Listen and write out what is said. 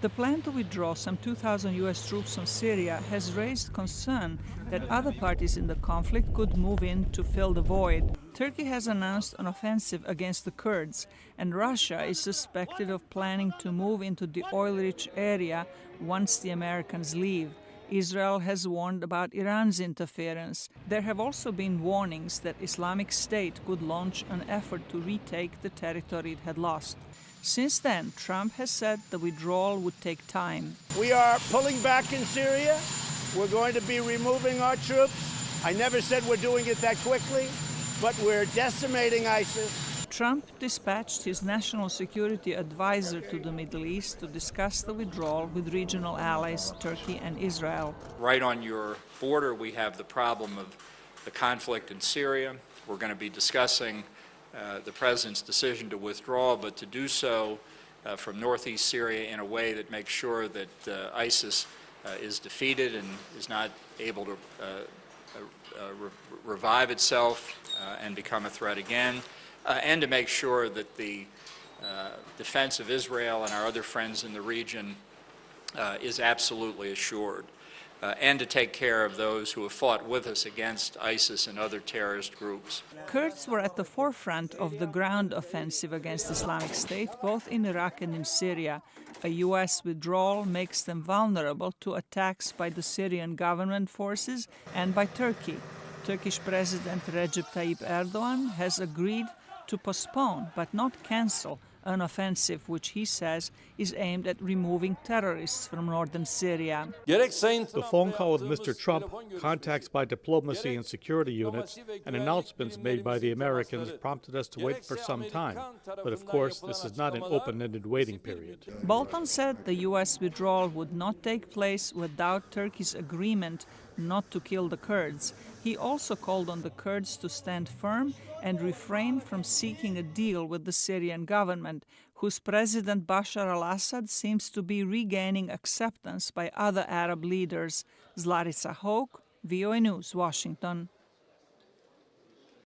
The plan to withdraw some 2,000 U.S. troops from Syria has raised concern that other parties in the conflict could move in to fill the void. Turkey has announced an offensive against the Kurds, and Russia is suspected of planning to move into the oil-rich area once the Americans leave. Israel has warned about Iran's interference. There have also been warnings that Islamic State could launch an effort to retake the territory it had lost. Since then, Trump has said the withdrawal would take time. We are pulling back in Syria. We're going to be removing our troops. I never said we're doing it that quickly, but we're decimating ISIS. Trump dispatched his national security advisor to the Middle East to discuss the withdrawal with regional allies Turkey and Israel. Right on your border, we have the problem of the conflict in Syria. We're going to be discussing the president's decision to withdraw, but to do so from northeast Syria in a way that makes sure that ISIS is defeated and is not able to revive itself and become a threat again, and to make sure that the defense of Israel and our other friends in the region is absolutely assured, and to take care of those who have fought with us against ISIS and other terrorist groups. Kurds were at the forefront of the ground offensive against Islamic State, both in Iraq and in Syria. A U.S. withdrawal makes them vulnerable to attacks by the Syrian government forces and by Turkey. Turkish President Recep Tayyip Erdogan has agreed to postpone, but not cancel, an offensive which he says is aimed at removing terrorists from northern Syria. The phone call with Mr. Trump, contacts by diplomacy and security units, and announcements made by the Americans prompted us to wait for some time. But of course, this is not an open-ended waiting period. Bolton said the U.S. withdrawal would not take place without Turkey's agreement not to kill the Kurds. He also called on the Kurds to stand firm and refrain from seeking a deal with the Syrian government, whose President Bashar al-Assad seems to be regaining acceptance by other Arab leaders. Zlatica, Hoke, VOA News, Washington.